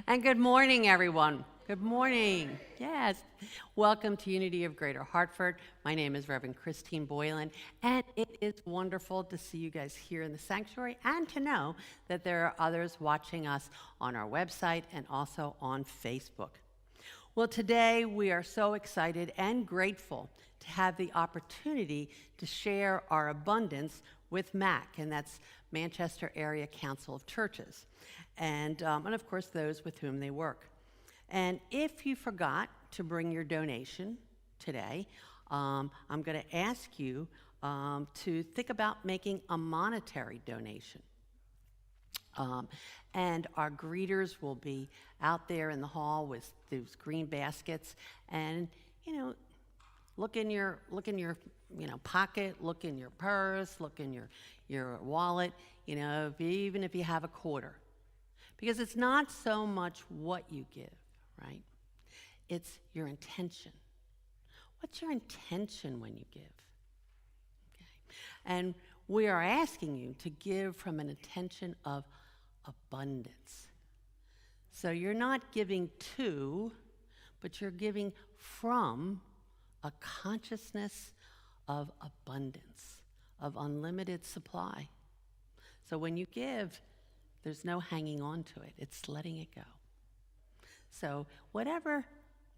And good morning, everyone. Good morning. Yes. Welcome to Unity of Greater Hartford. My name is Rev Christine Boylan, and it is wonderful to see you guys here in the sanctuary and to know that there are others watching us on our website and also on Facebook. Well, today we are so excited and grateful to have the opportunity to share our abundance with MAC, and that's Manchester Area Council of Churches, and of course those with whom they work. And if you forgot to bring your donation today, I'm going to ask you to think about making a monetary donation. And our greeters will be out there in the hall with those green baskets, and look in your pocket, look in your purse, look in your wallet, even if you have a quarter. Because it's not so much what you give, right? It's your intention. What's your intention when you give? Okay. And we are asking you to give from an intention of abundance. So you're not giving to, but you're giving from a consciousness of abundance, of unlimited supply. So when you give, there's no hanging on to it. It's letting it go. So whatever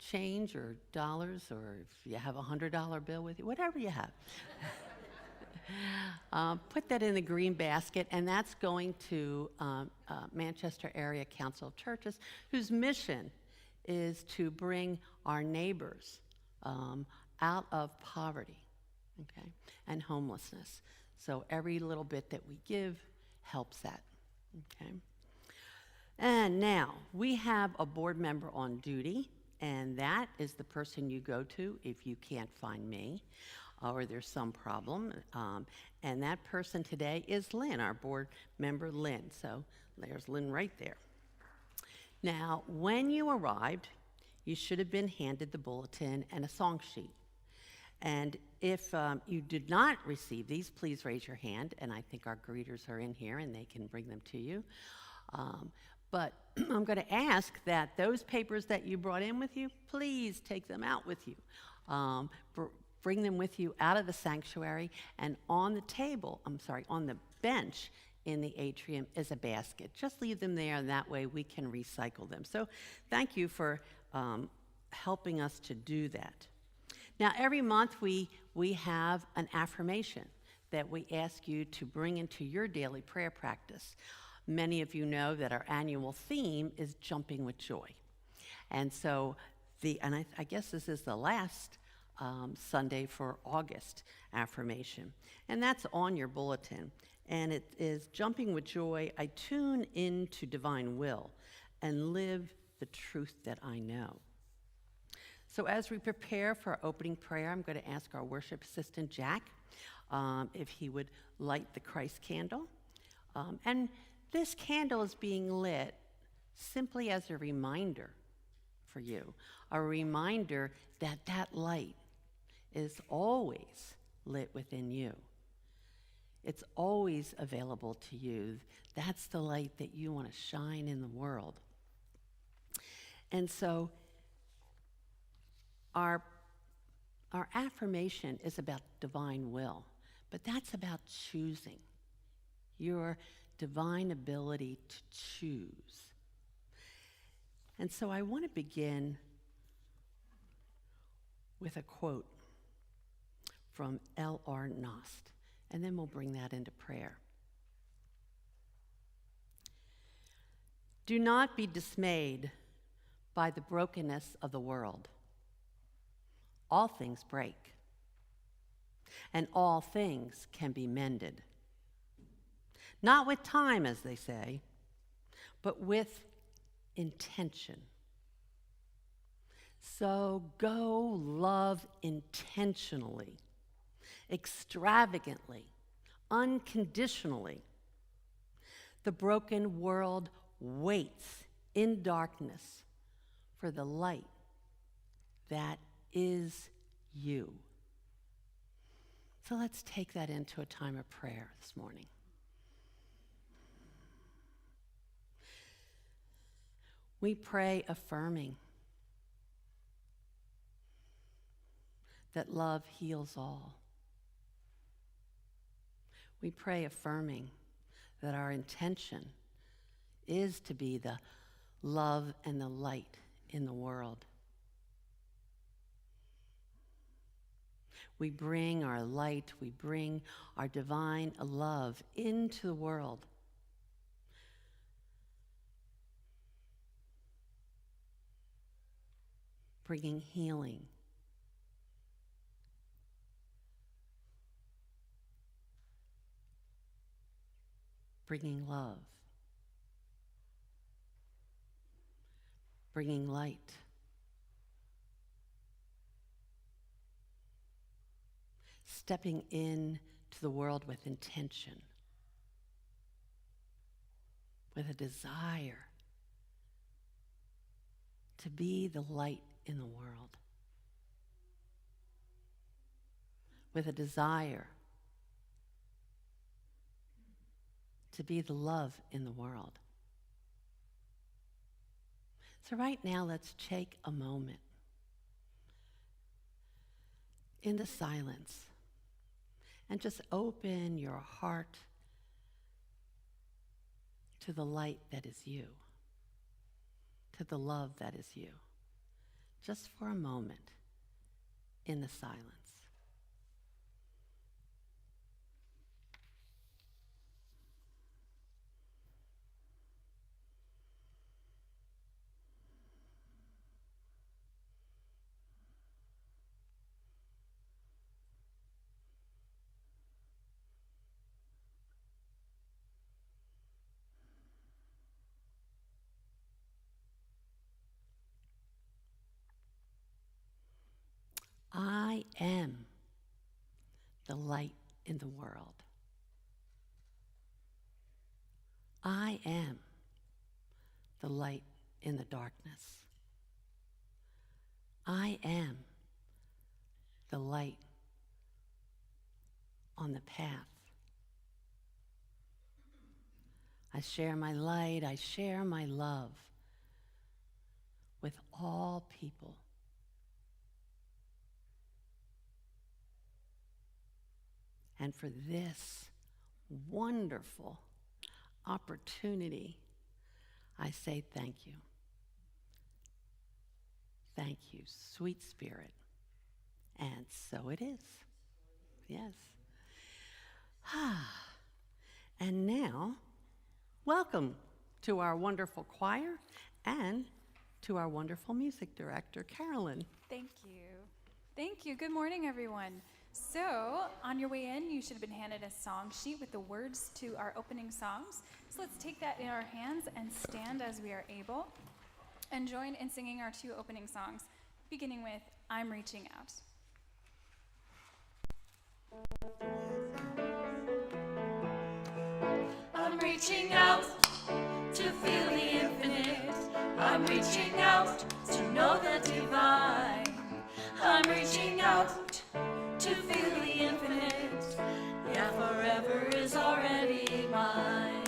change or dollars, or if you have a $100 bill with you, whatever you have, put that in the green basket, and that's going to Manchester Area Council of Churches, whose mission is to bring our neighbors out of poverty, okay, and homelessness. So every little bit that we give helps that, okay. And now we have a board member on duty, and that is the person you go to if you can't find me or there's some problem. And that person today is Lynn, our board member Lynn. So there's Lynn right there. Now, when you arrived, you should have been handed the bulletin and a song sheet. And if you did not receive these, please raise your hand, and I think our greeters are in here and they can bring them to you. But I'm going to ask that those papers that you brought in with you, please take them out with you. Bring them with you out of the sanctuary, and on the bench in the atrium is a basket. Just leave them there, and that way we can recycle them. So thank you for helping us to do that. Now, every month we have an affirmation that we ask you to bring into your daily prayer practice. Many of you know that our annual theme is Jumping with Joy. And so I guess this is the last Sunday for August affirmation. And that's on your bulletin. And it is Jumping with Joy, I tune into divine will and live the truth that I know. So as we prepare for our opening prayer, I'm going to ask our worship assistant, Jack, if he would light the Christ candle. And this candle is being lit simply as a reminder for you, a reminder that that light is always lit within you. It's always available to you. That's the light that you want to shine in the world. And so our affirmation is about divine will, but that's about choosing, your divine ability to choose. And so I want to begin with a quote from L.R. Nost, and then we'll bring that into prayer. Do not be dismayed by the brokenness of the world. All things break, and all things can be mended. Not with time, as they say, but with intention. So go love intentionally, extravagantly, unconditionally. The broken world waits in darkness for the light that is you. So let's take that into a time of prayer this morning. We pray affirming that love heals all. We pray affirming that our intention is to be the love and the light in the world. We bring our light, we bring our divine love into the world. Bringing healing. Bringing love. Bringing light. Stepping into the world with intention, with a desire to be the light in the world, with a desire to be the love in the world. So right now, let's take a moment into silence and just open your heart to the light that is you, to the love that is you, just for a moment in the silence. I am the light in the world. I am the light in the darkness. I am the light on the path. I share my light, I share my love with all people. And for this wonderful opportunity, I say thank you. Thank you, sweet Spirit. And so it is. Yes. And now, welcome to our wonderful choir and to our wonderful music director, Carolyn. Thank you. Thank you. Good morning, everyone. So, on your way in, you should have been handed a song sheet with the words to our opening songs. So let's take that in our hands and stand as we are able and join in singing our two opening songs, beginning with I'm Reaching Out. I'm reaching out to feel the infinite. I'm reaching out to know the divine. I'm reaching out to feel the infinite. Yeah, forever is already mine.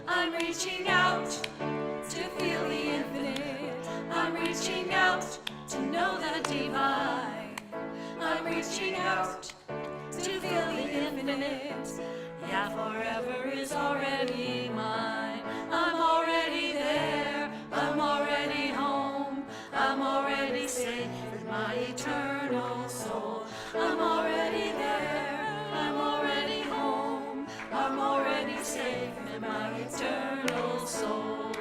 I'm reaching out to feel the infinite. I'm reaching out to know the divine. I'm reaching out to feel the infinite. Yeah, forever is already mine. I'm already there. I'm already home. I'm already safe in my eternal soul. I'm already there. I'm already home. I'm already safe in my eternal soul.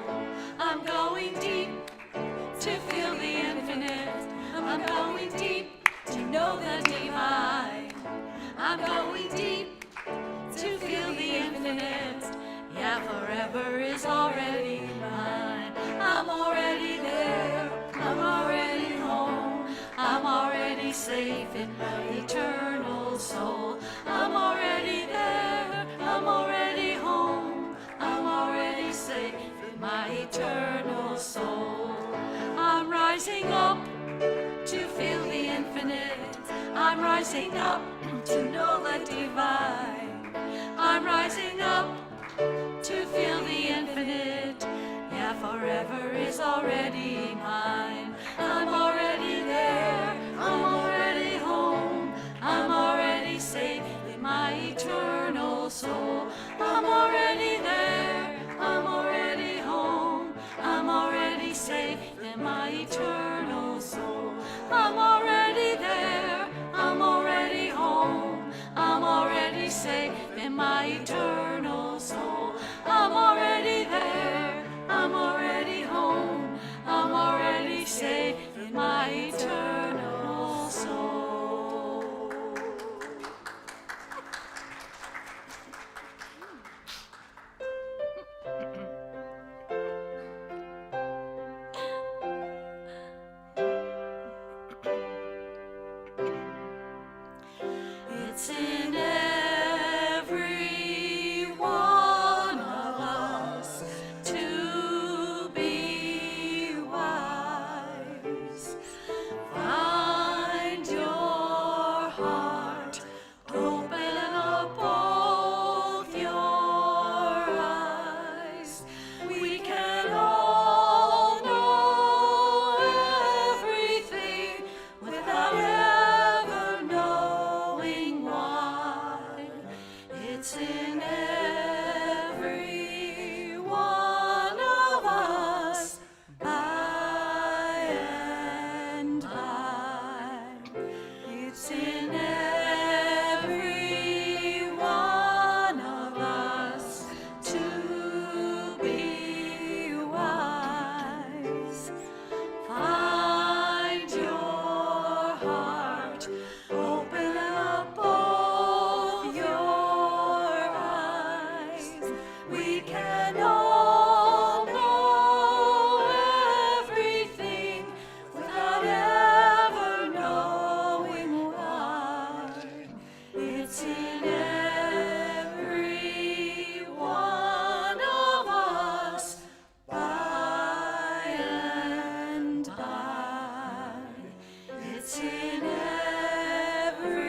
I'm going deep to feel the infinite. I'm going deep to know the divine. I'm going deep to feel the infinite. Yeah, forever is already mine. I'm already there. I'm already home. I'm already safe in my eternal soul. I'm already there. I'm already home. I'm already safe in my eternal soul. I'm rising up to feel the infinite. I'm rising up to know the divine. I'm rising up to feel the infinite. Yeah, forever is already mine. I'm already there, I'm already home, I'm already safe in my eternal soul. I'm already there, I'm already home, I'm already safe in my eternal soul. I'm already there, I'm already home, I'm already safe in my eternal soul. I'm already there, I'm already home, I'm already safe in my eternal soul. It's in every one of us to be wise. Find your heart, open up both your eyes. We can all know everything without ever knowing why. It's in every one of us, by and by. It's in every one of us to be wise. Find your heart, open up both your eyes. We can all know everything without ever knowing why. It's in every one of us, by and by. It's in every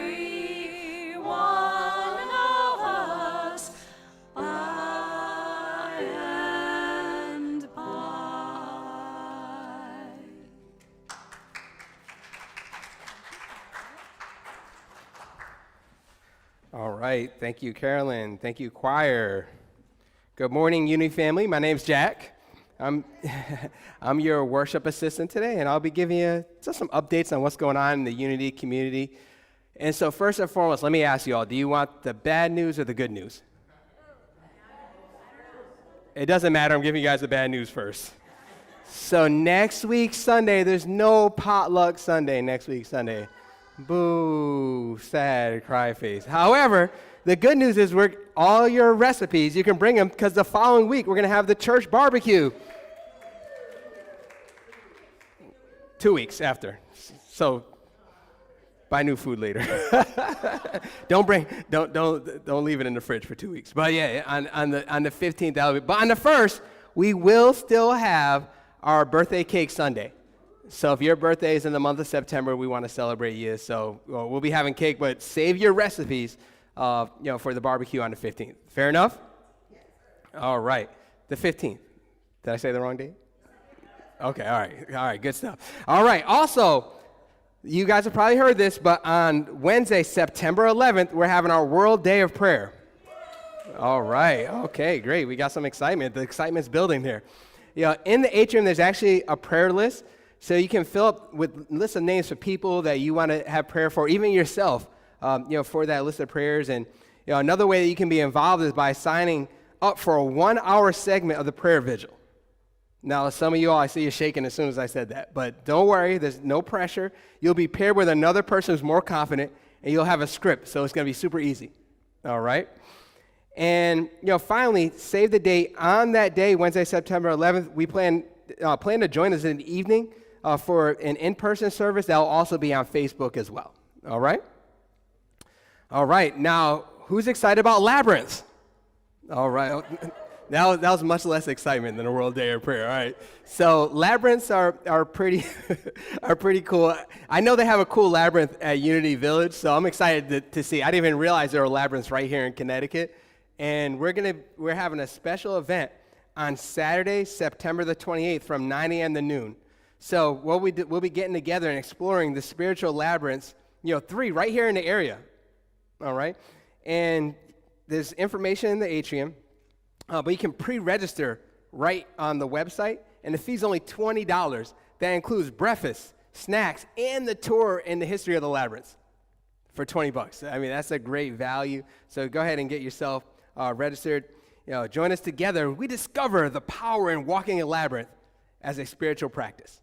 one of us, by and by. All right. Thank you, Carolyn. Thank you, choir. Good morning, Unity family. My name's Jack. I'm your worship assistant today, and I'll be giving you just some updates on what's going on in the Unity community. And so first and foremost, let me ask you all, do you want the bad news or the good news? It doesn't matter. I'm giving you guys the bad news first. So next week, Sunday, there's no potluck Sunday next week, Sunday. Boo, sad, cry face. However, the good news is all your recipes, you can bring them because the following week, we're going to have the church barbecue. 2 weeks after. So buy new food later. don't leave it in the fridge for 2 weeks. But yeah, on the 15th, that'll be. But on the 1st, we will still have our birthday cake Sunday. So if your birthday is in the month of September, we want to celebrate you. So we'll be having cake, but save your recipes, for the barbecue on the 15th. Fair enough? All right, the 15th. Did I say the wrong date? Okay, all right, good stuff. All right, also, you guys have probably heard this, but on Wednesday, September 11th, we're having our World Day of Prayer. All right, okay, great. We got some excitement. The excitement's building here. In the atrium, there's actually a prayer list. So you can fill up with lists of names for people that you want to have prayer for, even yourself, for that list of prayers. And another way that you can be involved is by signing up for a 1-hour segment of the prayer vigil. Now, some of you all, I see you shaking as soon as I said that. But don't worry, there's no pressure. You'll be paired with another person who's more confident, and you'll have a script, so it's going to be super easy. All right? And, finally, save the date. On that day, Wednesday, September 11th, we plan to join us in the evening for an in-person service that will also be on Facebook as well. All right? All right. Now, who's excited about Labyrinth? All right. That was much less excitement than a World Day of Prayer. All right. So labyrinths are pretty are pretty cool. I know they have a cool labyrinth at Unity Village, so I'm excited to see. I didn't even realize there were labyrinths right here in Connecticut. And we're having a special event on Saturday, September the 28th from 9 a.m. to noon. So what we'll be getting together and exploring the spiritual labyrinths, 3 right here in the area, all right? And there's information in the atrium, but you can pre-register right on the website, and the fee's only $20. That includes breakfast, snacks, and the tour in the history of the labyrinths for $20. I mean, that's a great value. So go ahead and get yourself registered. Join us together. We discover the power in walking a labyrinth as a spiritual practice.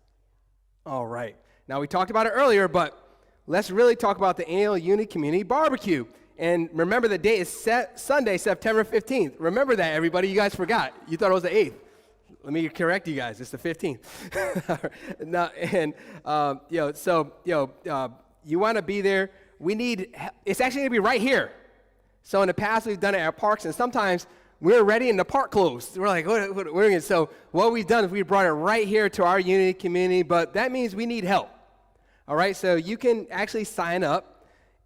All right. Now, we talked about it earlier, but let's really talk about the annual Unity Community Barbecue. And remember, the date is Sunday, September 15th. Remember that, everybody. You guys forgot. You thought it was the 8th. Let me correct you guys. It's the 15th. No, and, you want to be there. It's actually going to be right here. So in the past, we've done it at parks, and sometimes we're ready and the park closed. We're like, what are we going to do? So what we've done is we brought it right here to our Unity community, but that means we need help. All right, so you can actually sign up.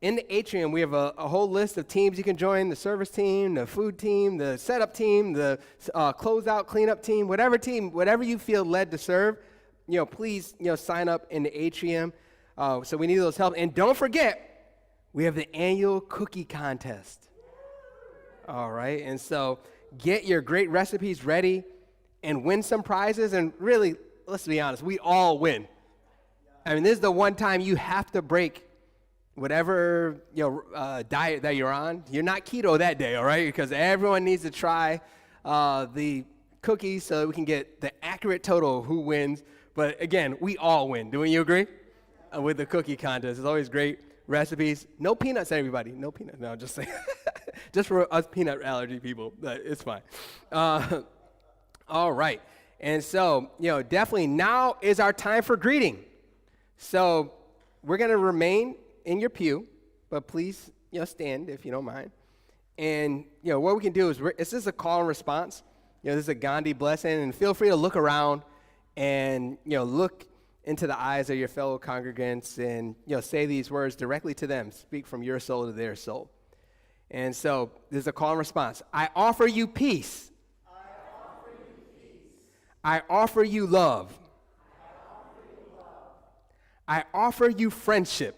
In the atrium, we have a whole list of teams you can join: the service team, the food team, the setup team, the closeout cleanup team, whatever you feel led to serve. Please, sign up in the atrium. So we need those help. And don't forget, we have the annual cookie contest. All right, and so get your great recipes ready and win some prizes. And really, let's be honest, we all win. I mean, this is the one time you have to break whatever diet that you're on. You're not keto that day, all right? Because everyone needs to try the cookies so that we can get the accurate total of who wins. But again, we all win. Do you agree? With the cookie contest, it's always great recipes. No peanuts, everybody. No peanuts. No, just saying. Just for us peanut allergy people, it's fine. All right. And so, definitely now is our time for greeting. So we're going to remain in your pew, but please, stand if you don't mind. And, what we can do is, it's just a call and response. This is a Gandhi blessing, and feel free to look around and, look into the eyes of your fellow congregants and, say these words directly to them. Speak from your soul to their soul. And so there's a call and response. I offer you peace. I offer you love. I offer you friendship.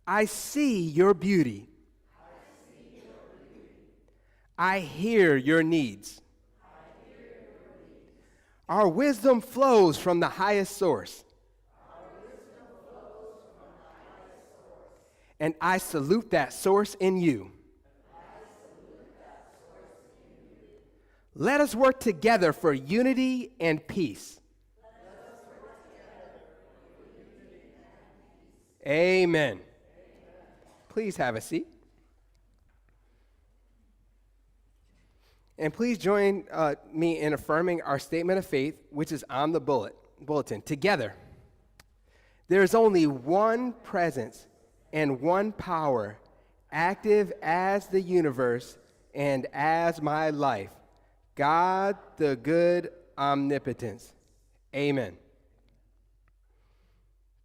I see your beauty. I hear your needs. Our wisdom flows from the highest source. And I salute that source in you. Let us work together for unity and peace. Amen. Please have a seat. And please join me in affirming our statement of faith, which is on the bulletin. Together, there is only one presence and one power, active as the universe and as my life, God the good omnipotence. Amen.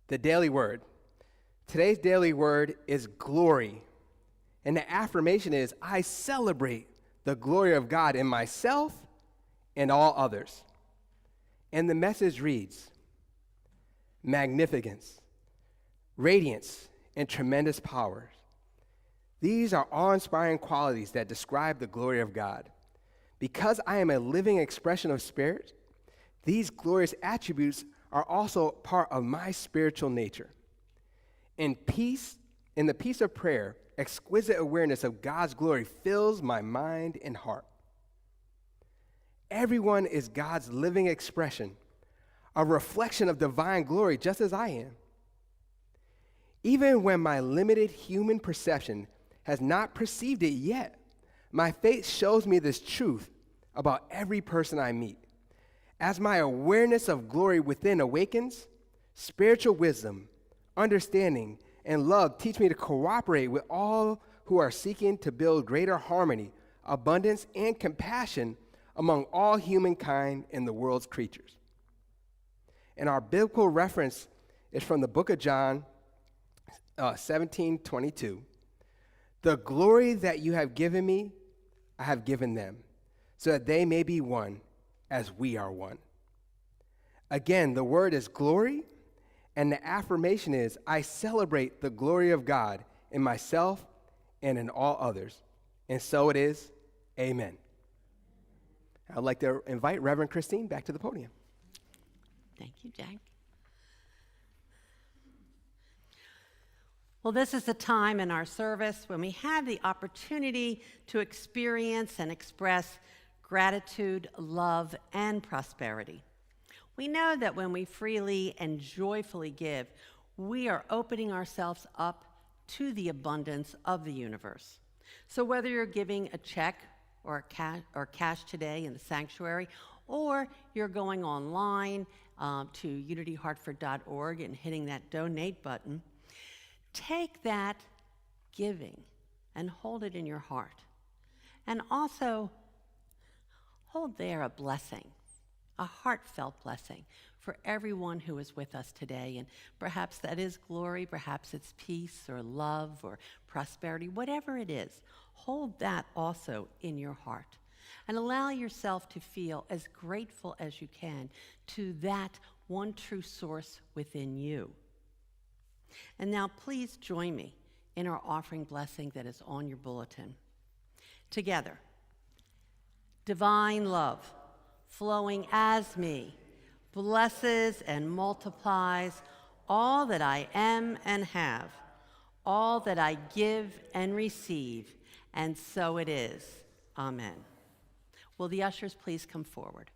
The daily word. Today's daily word is glory. And the affirmation is, I celebrate the glory of God in myself and all others. And the message reads, magnificence, radiance, and tremendous power. These are awe-inspiring qualities that describe the glory of God. Because I am a living expression of spirit, these glorious attributes are also part of my spiritual nature. In the peace of prayer, exquisite awareness of God's glory fills my mind and heart. Everyone is God's living expression, a reflection of divine glory, just as I am. Even when my limited human perception has not perceived it yet, my faith shows me this truth about every person I meet. As my awareness of glory within awakens, spiritual wisdom, understanding, and love teach me to cooperate with all who are seeking to build greater harmony, abundance, and compassion among all humankind and the world's creatures. And our biblical reference is from the book of John 17:22. The glory that you have given me, I have given them, so that they may be one as we are one. Again, the word is glory, and the affirmation is, I celebrate the glory of God in myself and in all others. And so it is. Amen. I'd like to invite Reverend Christine back to the podium. Thank you, Jack. Well, this is a time in our service when we have the opportunity to experience and express gratitude, love, and prosperity. We know that when we freely and joyfully give, we are opening ourselves up to the abundance of the universe. So whether you're giving a check or cash today in the sanctuary, or you're going online to unityhartford.org and hitting that donate button, take that giving and hold it in your heart. And also hold there a blessing, a heartfelt blessing for everyone who is with us today. And perhaps that is glory, perhaps it's peace or love or prosperity, whatever it is. Hold that also in your heart and allow yourself to feel as grateful as you can to that one true source within you. And now please join me in our offering blessing that is on your bulletin. Together, divine love flowing as me blesses and multiplies all that I am and have, all that I give and receive, and so it is. Amen. Will the ushers please come forward?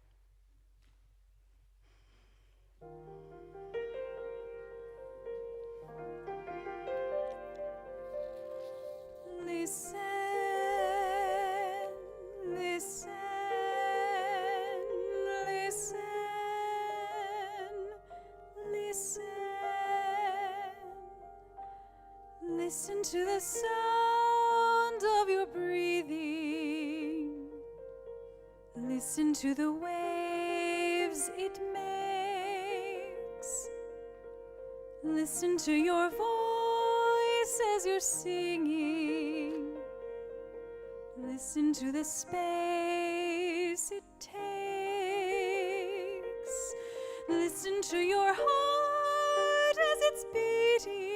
Listen, listen, listen, listen. Listen to the sound of your breathing. Listen to the waves it makes. Listen to your voice as you're singing. Listen to the space it takes. Listen to your heart as it's beating.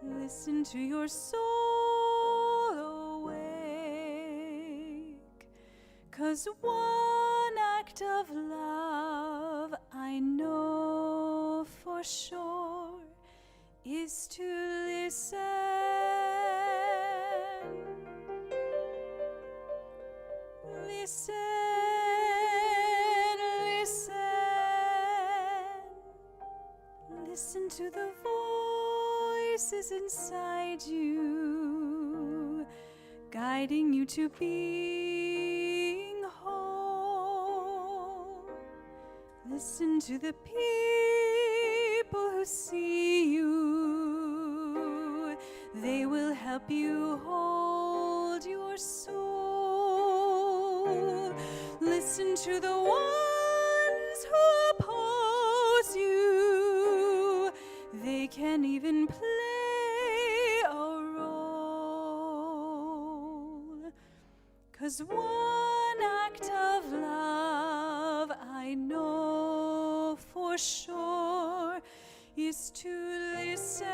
Listen to your soul awake. 'Cause one act of love I know for sure is to listen. Listen, listen. Listen to the voices inside you, guiding you to being whole. Listen to the people who see you. They will help you hold your soul. Listen to the ones who oppose you. They can even play a role. 'Cause one act of love I know for sure is to listen.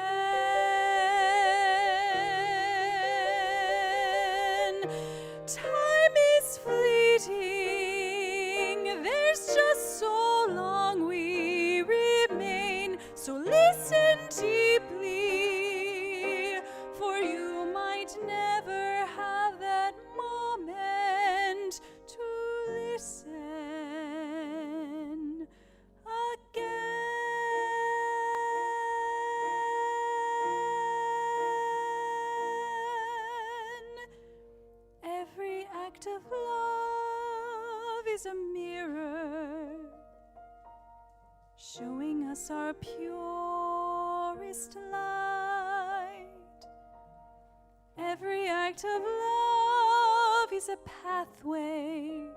Time is fleeting, there's just so long we remain. So listen deeply, for you might never have that moment to listen again. Every act of love is a mirror, showing us our purest light. Every act of love is a pathway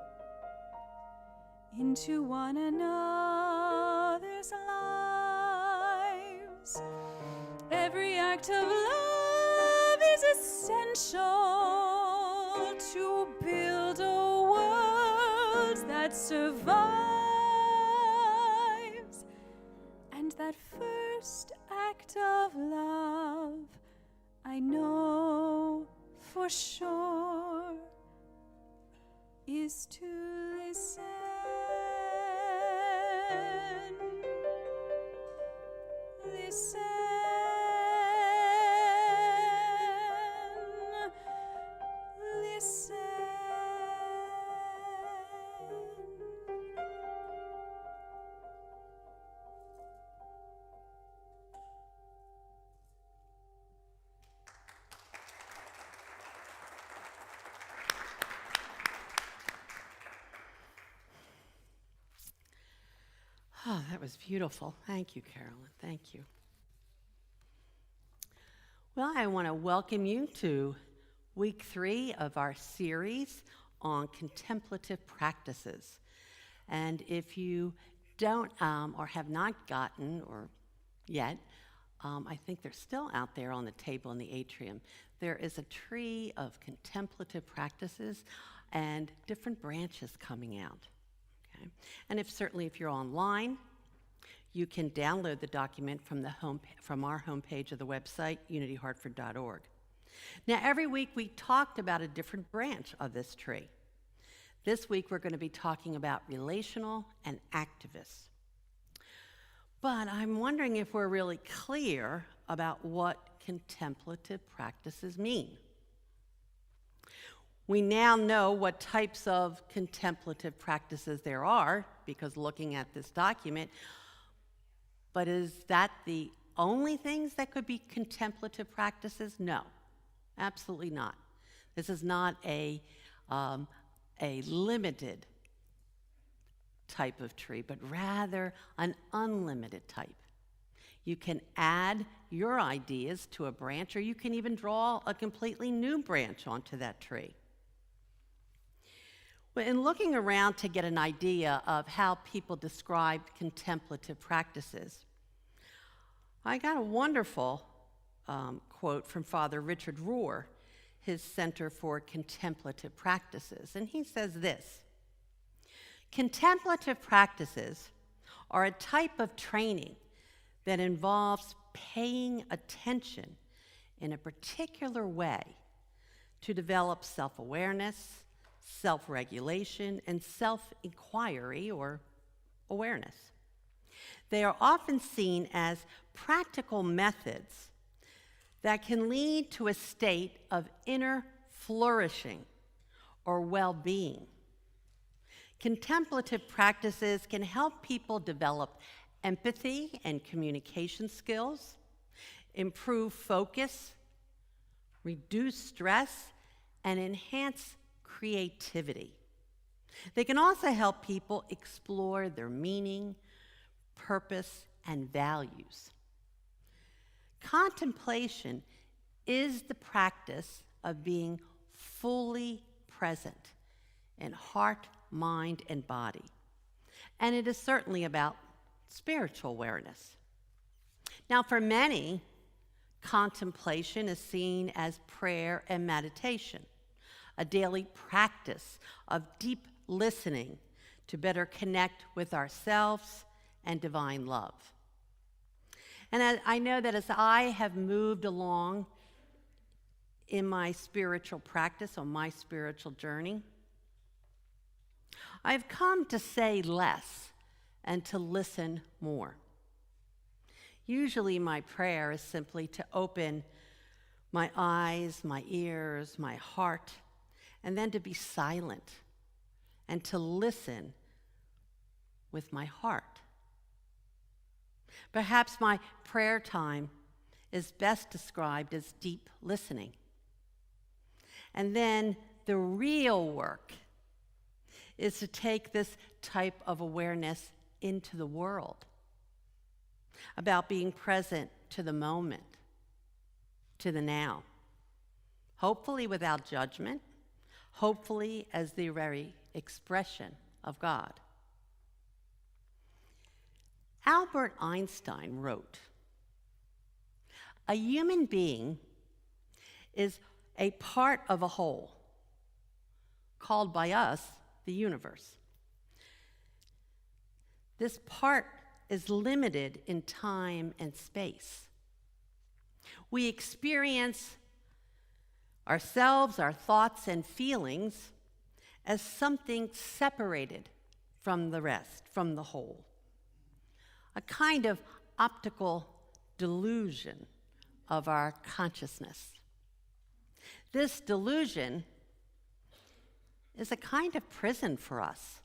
into one another's lives. Every act of love is essential to build a world that survives. And that first act of love, I know for sure, is to listen. Listen. Listen. Oh, that was beautiful. Thank you, Carolyn. Thank you. Well, I want to welcome you to week 3 of our series on contemplative practices. And if you don't or have not gotten or yet, I think they're still out there on the table in the atrium. There is a tree of contemplative practices and different branches coming out. Okay? And certainly if you're online, you can download the document from our homepage of the website, unityhartford.org. Now, every week we talked about a different branch of this tree. This week we're going to be talking about relational and activists. But I'm wondering if we're really clear about what contemplative practices mean. We now know what types of contemplative practices there are because looking at this document, but is that the only things that could be contemplative practices? No, absolutely not. This is not a limited type of tree, but rather an unlimited type. You can add your ideas to a branch, or you can even draw a completely new branch onto that tree. Well, in looking around to get an idea of how people described contemplative practices, I got a wonderful quote from Father Richard Rohr, his Center for Contemplative Practices, and he says this: contemplative practices are a type of training that involves paying attention in a particular way to develop self-awareness, self-regulation, and self-inquiry or awareness. They are often seen as practical methods that can lead to a state of inner flourishing or well-being. Contemplative practices can help people develop empathy and communication skills, improve focus, reduce stress, and enhance creativity. They can also help people explore their meaning, purpose, and values. Contemplation is the practice of being fully present in heart, mind, and body. And it is certainly about spiritual awareness. Now, for many, contemplation is seen as prayer and meditation, a daily practice of deep listening to better connect with ourselves and divine love. And I know that as I have moved along in my spiritual practice, on my spiritual journey, I've come to say less and to listen more. Usually my prayer is simply to open my eyes, my ears, my heart, and then to be silent and to listen with my heart. Perhaps my prayer time is best described as deep listening. And then the real work is to take this type of awareness into the world, about being present to the moment, to the now, hopefully without judgment, hopefully as the very expression of God. Albert Einstein wrote, "A human being is a part of a whole, called by us the universe. This part is limited in time and space. We experience ourselves, our thoughts and feelings, as something separated from the rest, from the whole. A kind of optical delusion of our consciousness. This delusion is a kind of prison for us,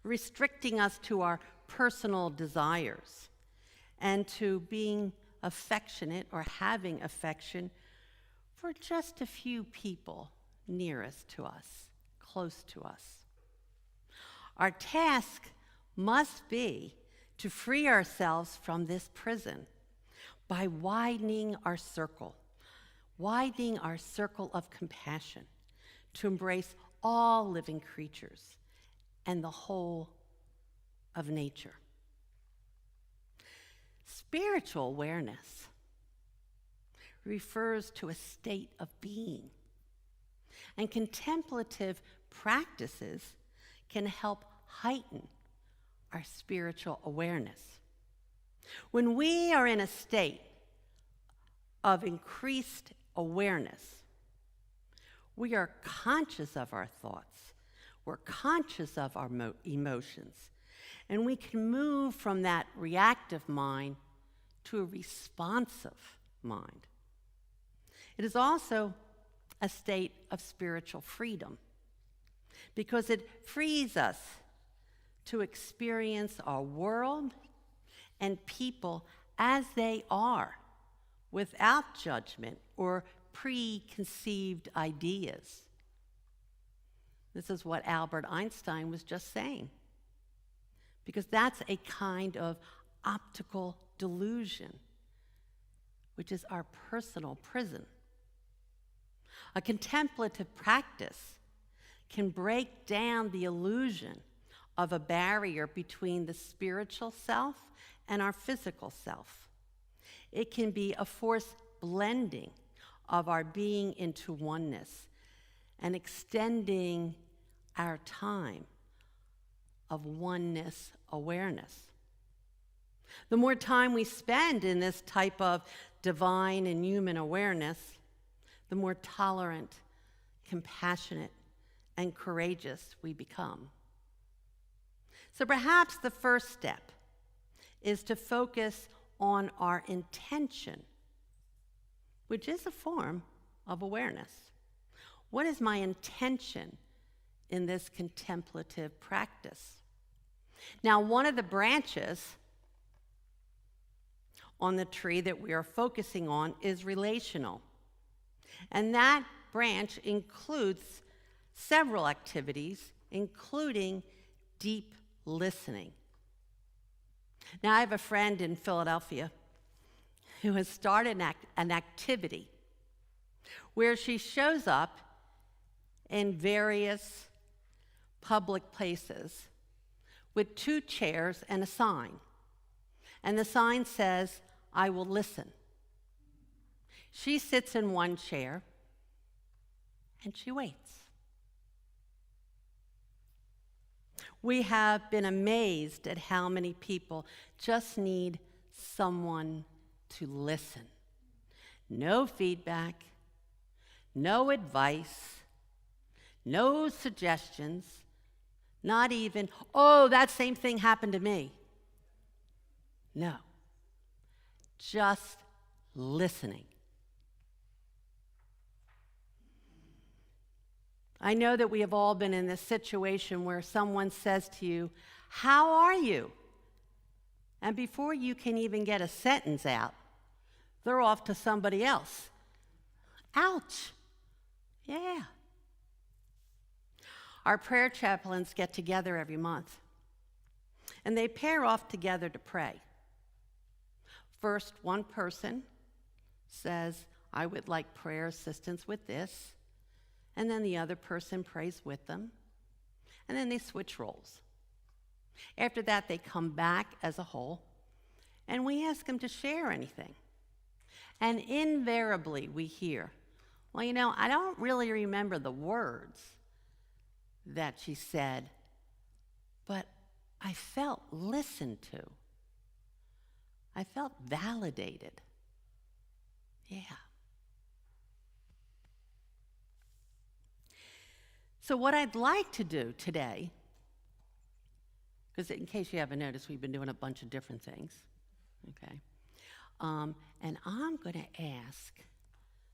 restricting us to our personal desires and to being affectionate or having affection for just a few people nearest to us, close to us. Our task must be to free ourselves from this prison by widening our circle of compassion to embrace all living creatures and the whole of nature. Spiritual awareness refers to a state of being, and contemplative practices can help heighten our spiritual awareness. When we are in a state of increased awareness, we are conscious of our thoughts, we're conscious of our emotions, and we can move from that reactive mind to a responsive mind. It is also a state of spiritual freedom because it frees us to experience our world and people as they are, without judgment or preconceived ideas. This is what Albert Einstein was just saying, because that's a kind of optical delusion, which is our personal prison. A contemplative practice can break down the illusion of a barrier between the spiritual self and our physical self. It can be a forced blending of our being into oneness and extending our time of oneness awareness. The more time we spend in this type of divine and human awareness, the more tolerant, compassionate, and courageous we become. So perhaps the first step is to focus on our intention, which is a form of awareness. What is my intention in this contemplative practice? Now, one of the branches on the tree that we are focusing on is relational. And that branch includes several activities, including deep listening. Now, I have a friend in Philadelphia who has started an activity where she shows up in various public places with 2 chairs and a sign. And the sign says, "I will listen." She sits in one chair and she waits. We have been amazed at how many people just need someone to listen. No feedback, no advice, no suggestions, not even, "Oh, that same thing happened to me." No, just listening. I know that we have all been in this situation where someone says to you, "How are you?" And before you can even get a sentence out, they're off to somebody else. Ouch. Yeah. Our prayer chaplains get together every month, and they pair off together to pray. First, one person says, "I would like prayer assistance with this." And then the other person prays with them. And then they switch roles. After that, they come back as a whole, and we ask them to share anything. And invariably, we hear, "Well, I don't really remember the words, that she said, but I felt listened to. I felt validated. Yeah. So what I'd like to do today, because in case you haven't noticed, we've been doing a bunch of different things, okay? And I'm going to ask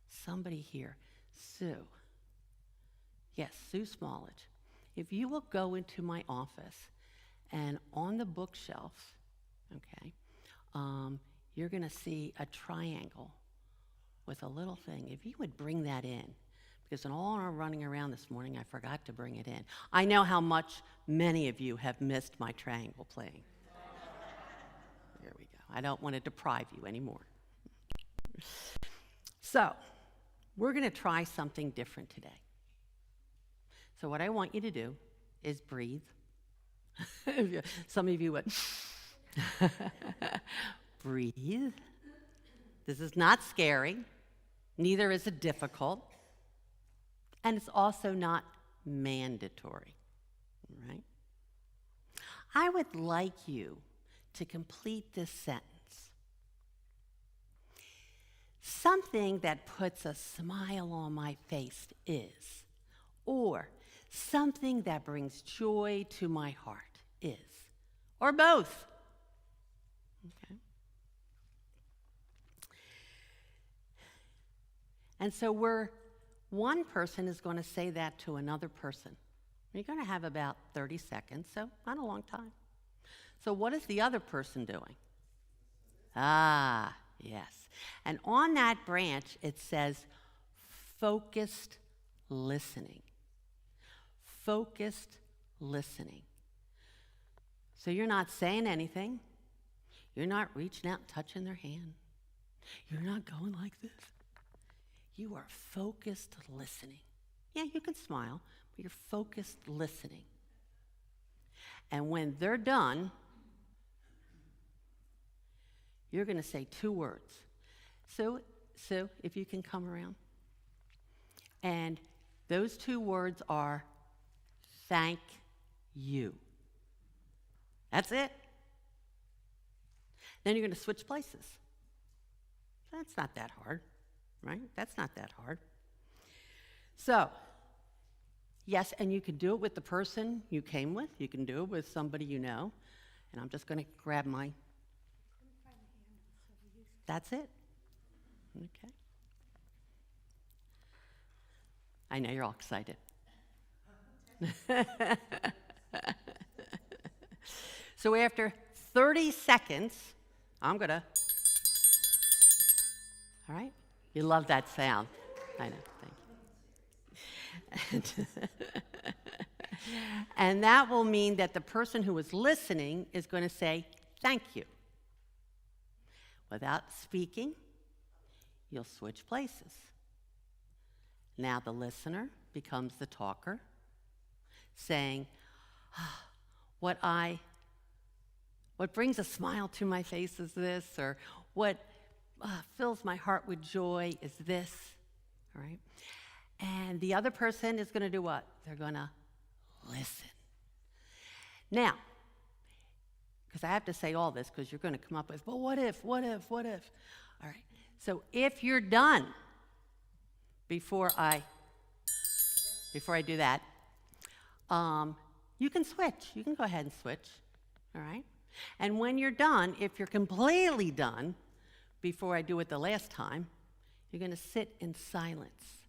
somebody here, Sue. Yes, Sue Smallage. If you will go into my office, and on the bookshelf, okay, you're going to see a triangle with a little thing. If you would bring that in, because in all our running around this morning, I forgot to bring it in. I know how much many of you have missed my triangle playing. There we go. I don't want to deprive you anymore. So, we're going to try something different today. So what I want you to do is breathe. Some of you would. Breathe. This is not scary. Neither is it difficult. And it's also not mandatory. Right? I would like you to complete this sentence. Something that puts a smile on my face is, or something that brings joy to my heart is, or both. Okay. And so one person is going to say that to another person. You're going to have about 30 seconds, so not a long time. So what is the other person doing? Ah, yes. And on that branch, it says focused listening. Focused listening. So you're not saying anything. You're not reaching out and touching their hand. You're not going like this. You are focused listening. Yeah, you can smile, but you're focused listening. And when they're done, you're going to say 2 words. Sue, if you can come around. And those 2 words are, thank you. That's it. Then you're going to switch places. That's not that hard, right? That's not that hard. So, yes, and you can do it with the person you came with. You can do it with somebody you know. And I'm just going to grab my... That's it. Okay. I know you're all excited. So after 30 seconds, I'm going to... All right? You love that sound. I know. Thank you. And that will mean that the person who is listening is going to say, thank you. Without speaking, you'll switch places. Now the listener becomes the talker, saying, what brings a smile to my face is this, or what fills my heart with joy is this, all right? And the other person is going to do what? They're going to listen. Now, because I have to say all this because you're going to come up with, well, what if? All right. So if you're done before I do that, you can switch. You can go ahead and switch, all right? And when you're done, if you're completely done, before I do it the last time, you're going to sit in silence.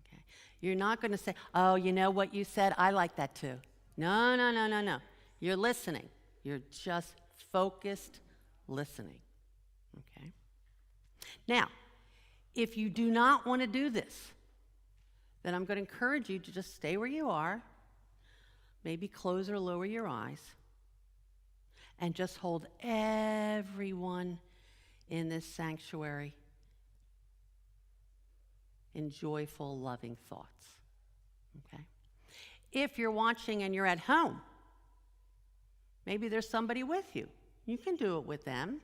Okay? You're not going to say, oh, you know what you said? I like that too. No. You're listening. You're just focused listening. Okay? Now, if you do not want to do this, then I'm going to encourage you to just stay where you are, maybe close or lower your eyes, and just hold everyone in this sanctuary in joyful, loving thoughts. Okay? If you're watching and you're at home, maybe there's somebody with you. You can do it with them.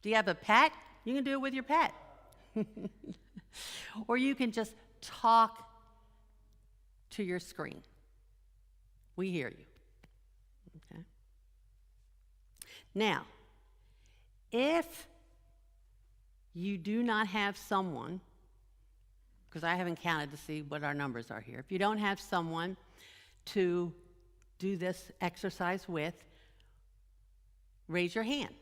Do you have a pet? You can do it with your pet. Or you can just talk to your screen. We hear you. Okay. Now, if you do not have someone, because I haven't counted to see what our numbers are here, if you don't have someone to do this exercise with, raise your hand,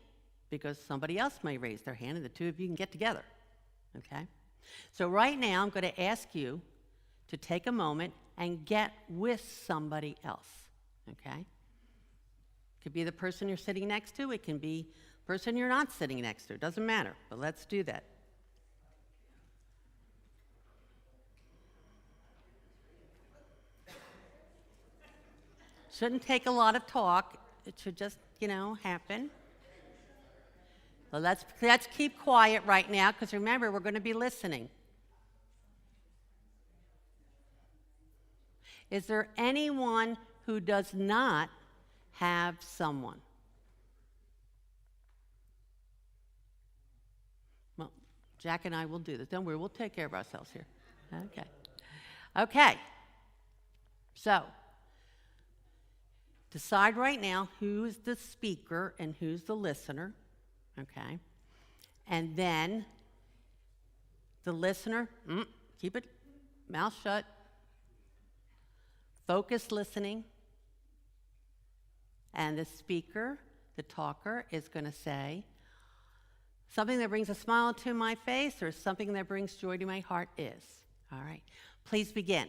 because somebody else may raise their hand and the two of you can get together. Okay? So right now I'm going to ask you to take a moment and get with somebody else. Okay? It could be the person you're sitting next to, it can be the person you're not sitting next to, it doesn't matter, but let's do that. Shouldn't take a lot of talk. It should just, happen. Well, let's keep quiet right now, because remember, we're going to be listening. Is there anyone who does not have someone? Well, Jack and I will do this. Don't worry, we'll take care of ourselves here. Okay. So, decide right now who's the speaker and who's the listener, okay? And then the listener, keep it mouth shut, focus listening, and the speaker, the talker, is going to say, something that brings a smile to my face or something that brings joy to my heart is. All right, please begin.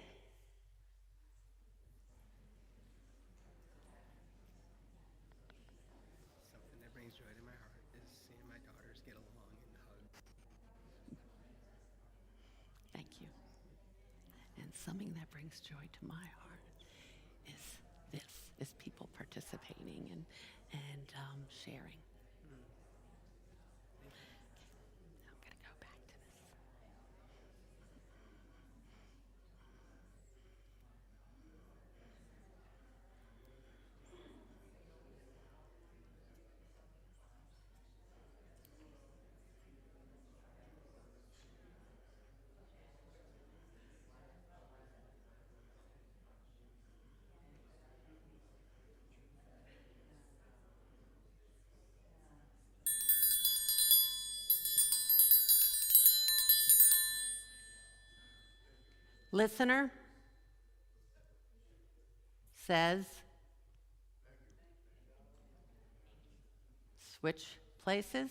Something that brings joy to my heart is people participating and sharing. I'm going to go back to this. Listener says, switch places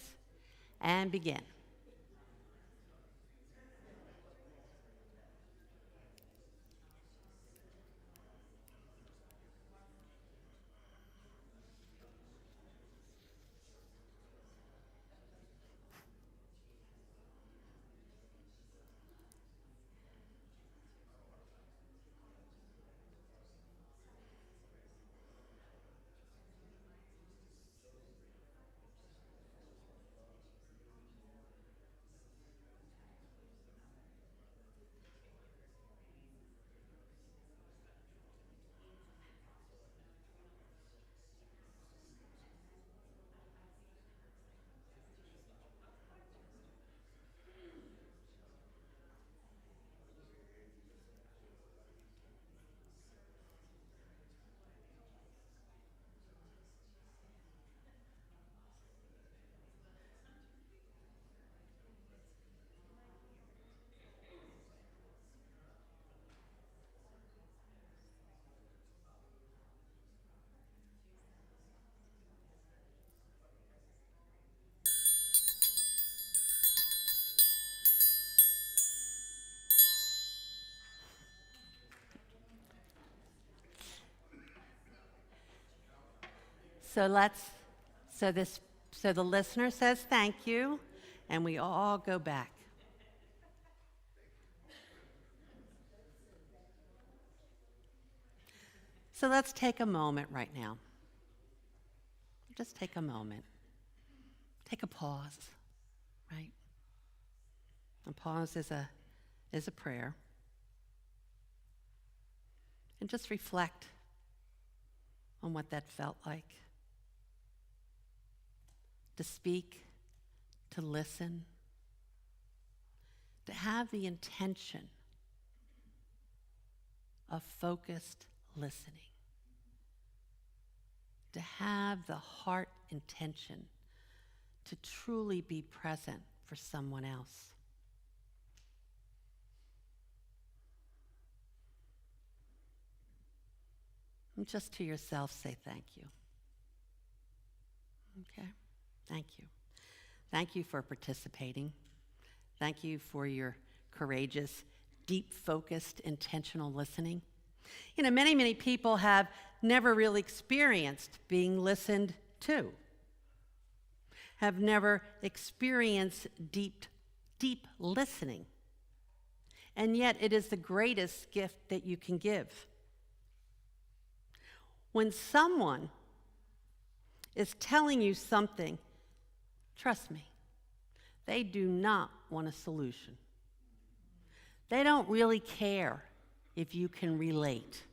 and begin. So the listener says thank you, and we all go back. So let's take a moment right now. Just take a moment. Take a pause, right? A pause is a prayer. And just reflect on what that felt like. To speak, to listen, to have the intention of focused listening. To have the heart intention to truly be present for someone else. And just to yourself, say thank you. Okay? Thank you. Thank you for participating. Thank you for your courageous, deep, focused, intentional listening. You know, many people have never really experienced being listened to, have never experienced deep listening. And yet it is the greatest gift that you can give. When someone is telling you something, trust me, they do not want a solution. They don't really care if you can relate.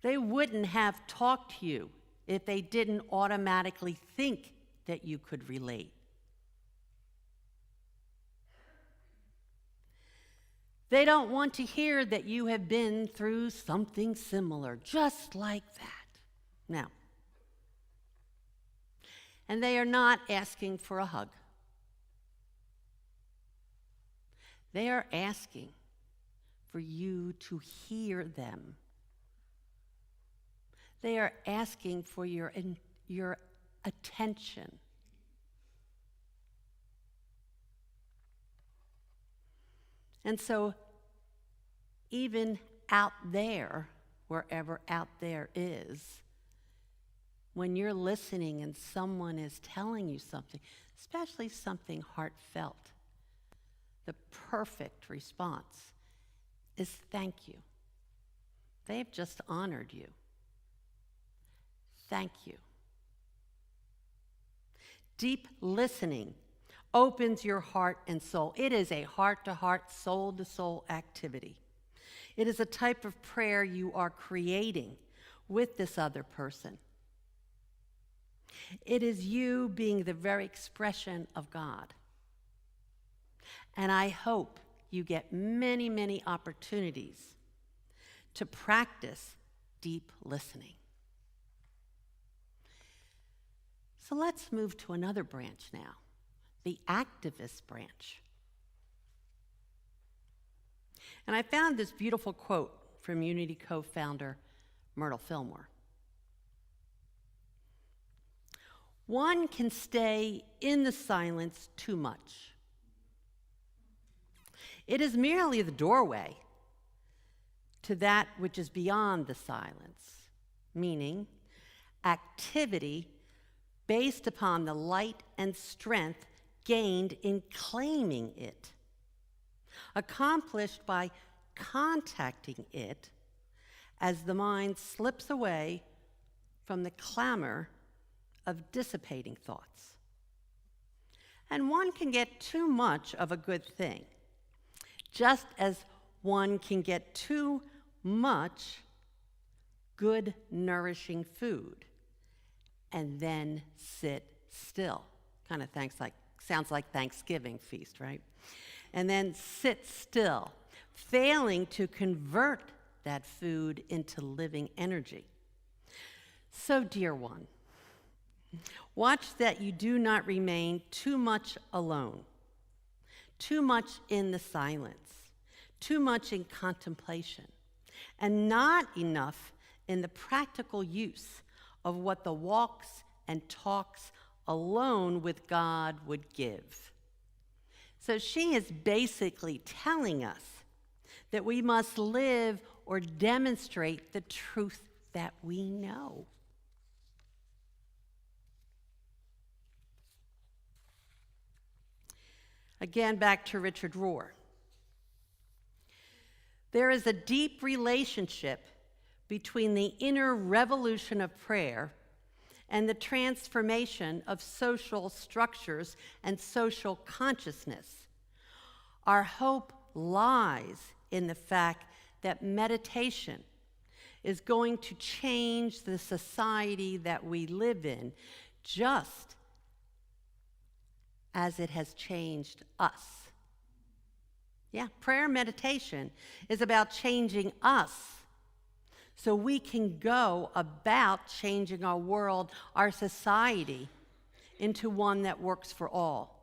They wouldn't have talked to you if they didn't automatically think that you could relate. They don't want to hear that you have been through something similar, just like that. Now, and they are not asking for a hug. They are asking for you to hear them. They are asking for your attention. And so, even out there, wherever out there is, when you're listening and someone is telling you something, especially something heartfelt, the perfect response is thank you. They've just honored you. Thank you. Deep listening opens your heart and soul. It is a heart-to-heart, soul-to-soul activity. It is a type of prayer you are creating with this other person. It is you being the very expression of God. And I hope you get many opportunities to practice deep listening. So let's move to another branch now, the activist branch. And I found this beautiful quote from Unity co-founder Myrtle Fillmore. One can stay in the silence too much. It is merely the doorway to that which is beyond the silence, meaning activity based upon the light and strength gained in claiming it, accomplished by contacting it as the mind slips away from the clamor of dissipating thoughts. And one can get too much of a good thing, just as one can get too much good, nourishing food and then sit still. Kind of sounds like Thanksgiving feast, right? And then sit still, failing to convert that food into living energy. So, dear one, watch that you do not remain too much alone, too much in the silence, too much in contemplation, and not enough in the practical use of what the walks and talks alone with God would give. So she is basically telling us that we must live or demonstrate the truth that we know. Again, back to Richard Rohr. There is a deep relationship between the inner revolution of prayer and the transformation of social structures and social consciousness. Our hope lies in the fact that meditation is going to change the society that we live in, just as it has changed us. Yeah, prayer meditation is about changing us so we can go about changing our world, our society, into one that works for all.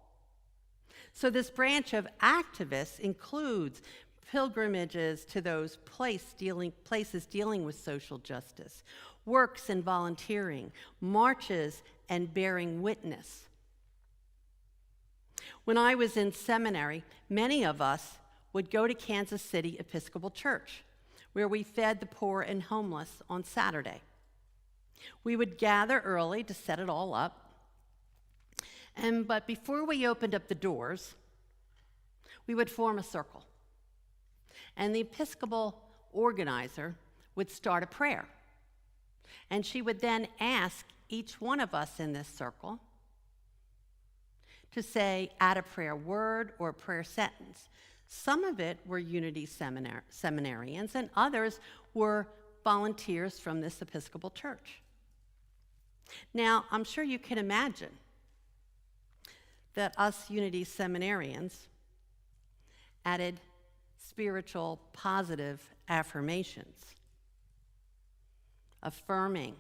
So this branch of activists includes pilgrimages to those places dealing with social justice, works in volunteering, marches, and bearing witness. When I was in seminary, many of us would go to Kansas City Episcopal Church, where we fed the poor and homeless on Saturday. We would gather early to set it all up, but before we opened up the doors, we would form a circle. And the Episcopal organizer would start a prayer. And she would then ask each one of us in this circle to say, add a prayer word or a prayer sentence. Some of it were Unity seminarians, and others were volunteers from this Episcopal church. Now, I'm sure you can imagine that us Unity seminarians added spiritual positive affirmations, affirming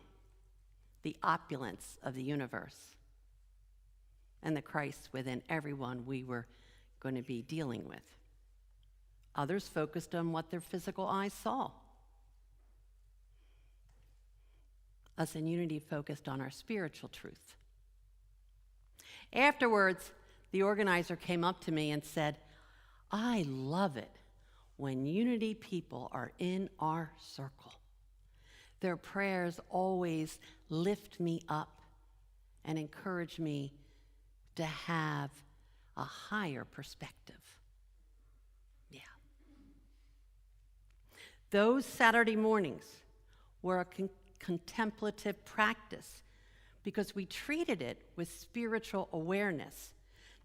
the opulence of the universe and the Christ within everyone we were going to be dealing with. Others focused on what their physical eyes saw. Us in Unity focused on our spiritual truth. Afterwards, the organizer came up to me and said, I love it when Unity people are in our circle. Their prayers always lift me up and encourage me to have a higher perspective. Yeah. Those Saturday mornings were a contemplative practice because we treated it with spiritual awareness,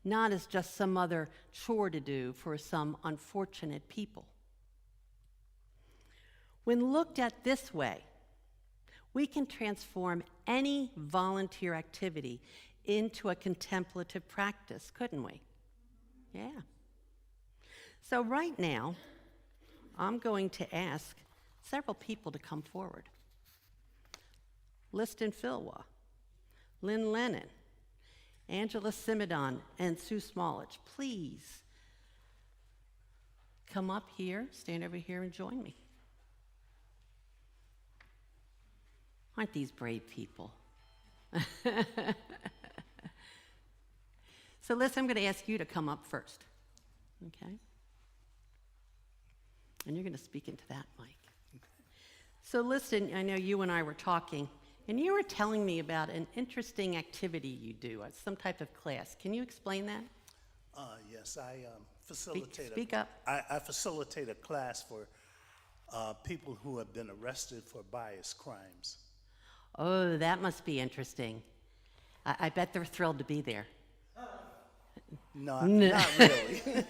not as just some other chore to do for some unfortunate people. When looked at this way, we can transform any volunteer activity into a contemplative practice, couldn't we? Yeah. So right now, I'm going to ask several people to come forward. Liston Philwa, Lynn Lennon, Angela Simidon, and Sue Smolich, please come up here, stand over here and join me. Aren't these brave people? So listen, I'm going to ask you to come up first, okay? And you're going to speak into that mic. So listen, I know you and I were talking, and you were telling me about an interesting activity you do, some type of class. Can you explain that? Yes, I facilitate. Speak up. I facilitate a class for people who have been arrested for bias crimes. Oh, that must be interesting. I bet they're thrilled to be there. No, not really.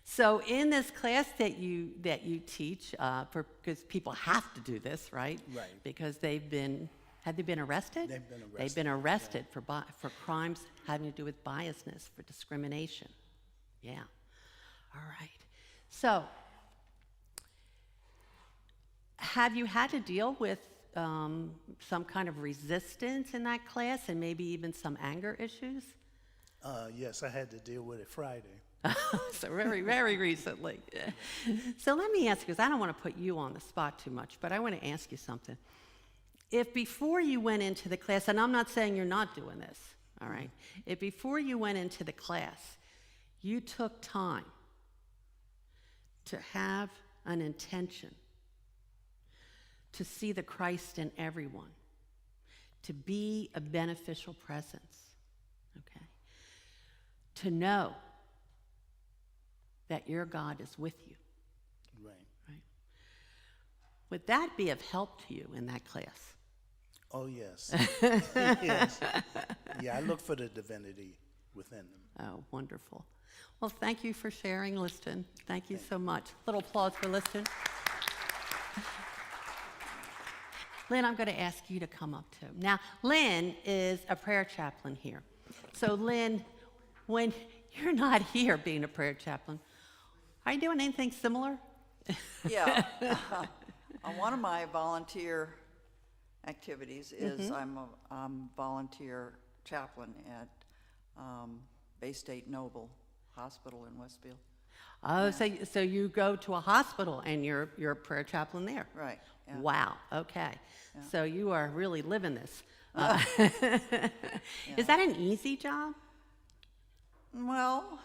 So in this class that you teach, because people have to do this, right? Right. Because had they been arrested? They've been arrested. They've been arrested for crimes having to do with biasness, for discrimination. Yeah. All right. So, have you had to deal with some kind of resistance in that class, and maybe even some anger issues? Yes, I had to deal with it Friday. So very, very recently. So let me ask you, because I don't want to put you on the spot too much, but I want to ask you something. If before you went into the class, and I'm not saying you're not doing this, all right? If before you went into the class, you took time to have an intention to see the Christ in everyone, to be a beneficial presence, okay? To know that your God is with you. Right. Right? Would that be of help to you in that class? Oh, yes. Yes. Yeah, I look for the divinity within them. Oh, wonderful. Well, thank you for sharing, Liston. Thank you so much. Little applause for Liston. Lynn, I'm going to ask you to come up too. Now, Lynn is a prayer chaplain here. So, Lynn, when you're not here being a prayer chaplain. Are you doing anything similar? Yeah. One of my volunteer activities is I'm a volunteer chaplain at Bay State Noble Hospital in Westfield. Oh, so you go to a hospital and you're a prayer chaplain there. Right. Yeah. Wow. Okay. So you are really living this. Is that an easy job? Well,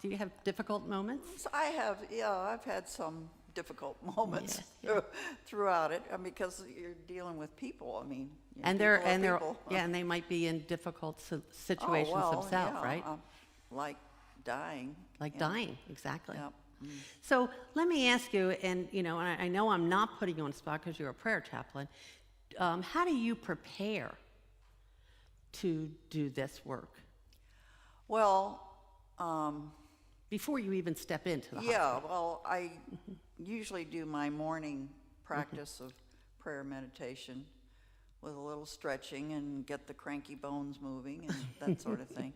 Do you have difficult moments? so I've had some difficult moments Yeah, throughout it because you're dealing with people. I mean, you know, And people are people. and they might be in difficult Oh, situations well, themselves, yeah, right? like dying. Like yeah. dying, exactly. Yep. So let me ask you, and I know I'm not putting you on the spot because you're a prayer chaplain. How do you prepare to do this work Well, before you even step into the yeah, hospital? well, I usually do my morning practice of prayer meditation with a little stretching and get the cranky bones moving and that sort of thing.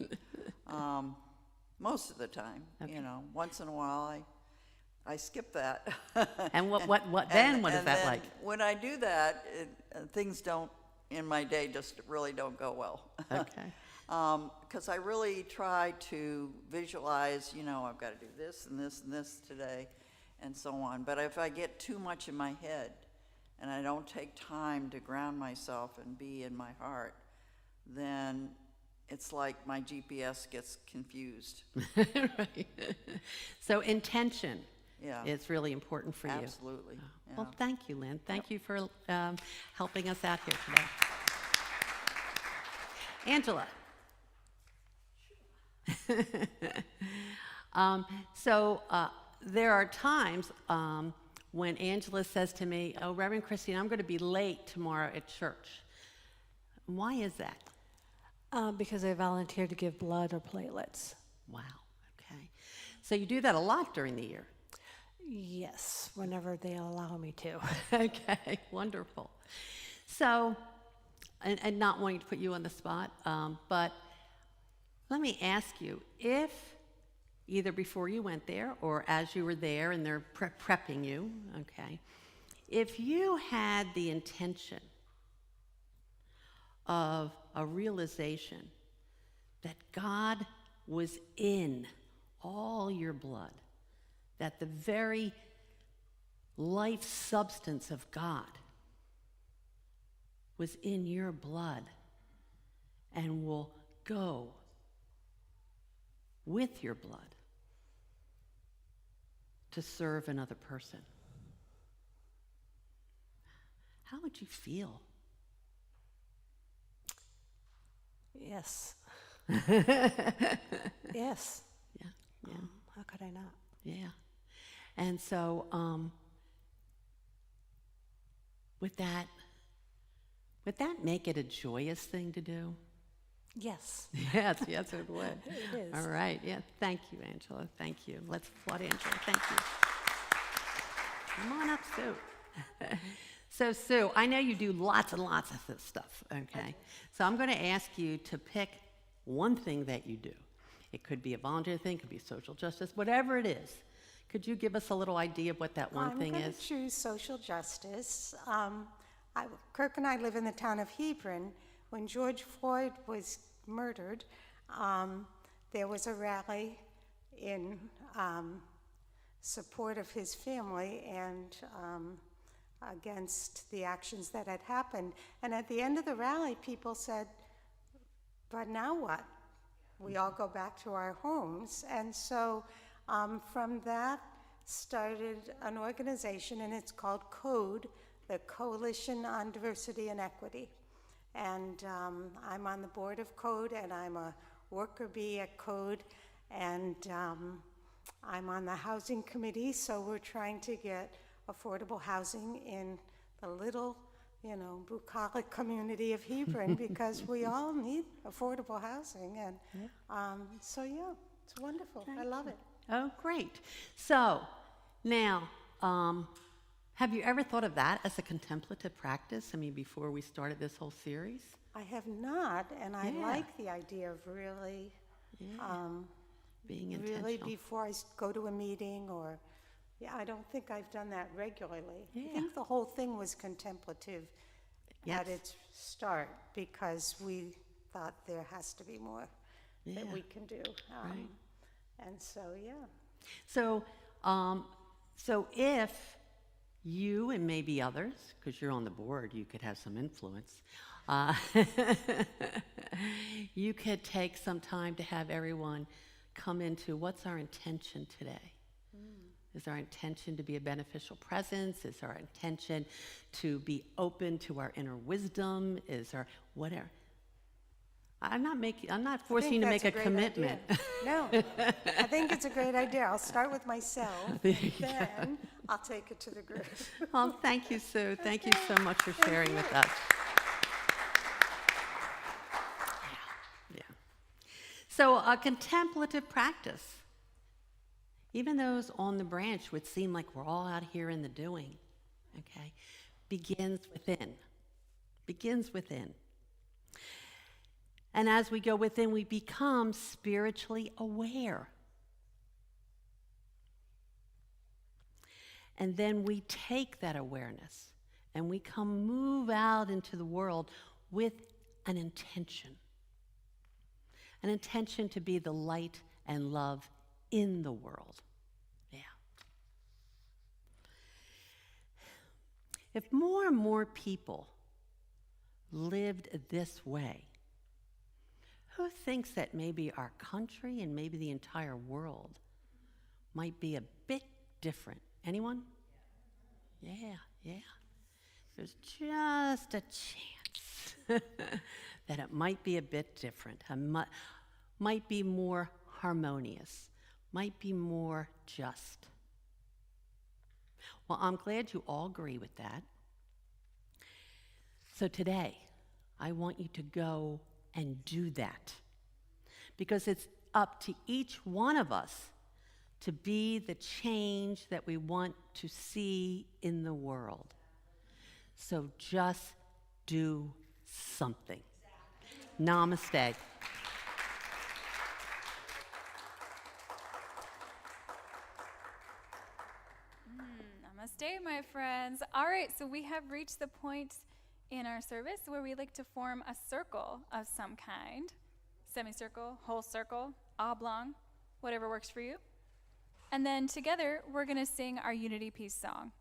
Most of the time, you know, once in a while I skip that. And what then? What is And that then like? When I do that, things don't, in my day, just really don't go well. Okay. Because I really try to visualize, you know, I've got to do this and this and this today and so on. But if I get too much in my head and I don't take time to ground myself and be in my heart, then it's like my GPS gets confused. Right. So intention Yeah. is really important for you. Absolutely. Yeah. Well, thank you, Lynn. Thank you for helping us out here today. Angela. There are times when Angela says to me, "Oh, Reverend Christine, I'm going to be late tomorrow at church." Why is that? Because I volunteer to give blood or platelets. Wow. Okay. So you do that a lot during the year. Yes, whenever they'll allow me to. Okay, wonderful. So, and not wanting to put you on the spot, but let me ask you, if either before you went there or as you were there and they're prepping you, okay, if you had the intention of a realization that God was in all your blood, that the very life substance of God was in your blood and will go with your blood to serve another person, how would you feel? Yes. Yes. Yeah, yeah, How could I not? yeah. And so, would that make it a joyous thing to do? Yes. Yes, yes, it would. It is. All right, yeah, thank you, Angela, thank you. Let's applaud Angela, thank you. Come on up, Sue. So, Sue, I know you do lots and lots of this stuff, okay? So I'm going to ask you to pick one thing that you do. It could be a volunteer thing, it could be social justice, whatever it is. Could you give us a little idea of what that one thing I'm going is? to choose social justice. Kirk and I live in the town of Hebron. When George Floyd was murdered, there was a rally in support of his family and against the actions that had happened. And at the end of the rally, people said, "But now what? We all go back to our homes." And so from that started an organization, and it's called CODE, the Coalition on Diversity and Equity. And I'm on the board of CODE, and I'm a worker bee at CODE, and I'm on the housing committee, so we're trying to get affordable housing in the little, bucolic community of Hebron because we all need affordable housing. And so, yeah, it's wonderful. I love it. Oh, great. So, now, have you ever thought of that as a contemplative practice? I mean, before we started this whole series? I have not, and I Yeah. like the idea of really Being really intentional. before I go to a meeting or, yeah, I don't think I've done that regularly. Yeah. I think the whole thing was contemplative Yes. at its start because we thought there has to be more that Yeah. we can do. Right. And so, yeah. So, so if you and maybe others, because you're on the board, you could have some influence. You could take some time to have everyone come into what's our intention today. Is our intention to be a beneficial presence? Is our intention to be open to our inner wisdom? Is our whatever? I'm not forcing you to make a commitment. No, I think it's a great idea. I'll start with myself, then I'll take it to the group. Well, thank you, Sue. Thank you so much for sharing with us. Yeah. So a contemplative practice, even those on the branch would seem like we're all out here in the doing, okay, begins within. Begins within. And as we go within, we become spiritually aware. And then we take that awareness and we move out into the world with an intention. An intention to be the light and love in the world. Yeah. If more and more people lived this way, who thinks that maybe our country and maybe the entire world might be a bit different? Anyone? Yeah. There's just a chance that it might be a bit different, might be more harmonious, might be more just. Well, I'm glad you all agree with that. So today, I want you to go and do that. Because it's up to each one of us to be the change that we want to see in the world. So just do something. Namaste. Namaste, my friends. All right, so we have reached the point in our service where we like to form a circle of some kind. Semicircle, whole circle, oblong, whatever works for you. And then together, we're going to sing our Unity Peace song.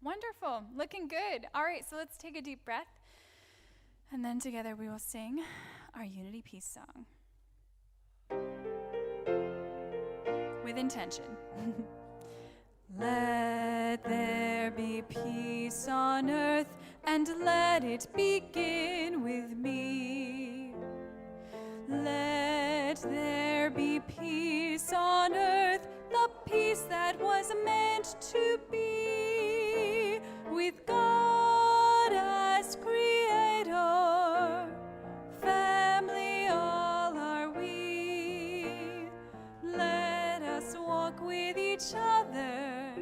Wonderful. Looking good. All right, so let's take a deep breath. And then together we will sing our Unity Peace song. With intention. Let there be peace on earth, and let it begin with me. Let there be peace on earth, the peace that was meant to be, with God as creator, family all are we. Let us walk with each other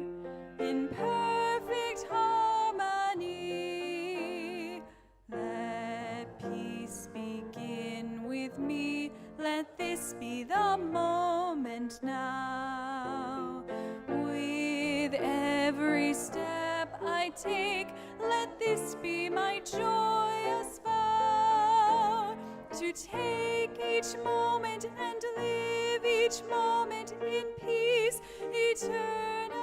in perfect harmony. Let peace begin with me. Let this be the moment now. With every step I take, let this be my joyous vow. To take each moment and live each moment in peace eternally.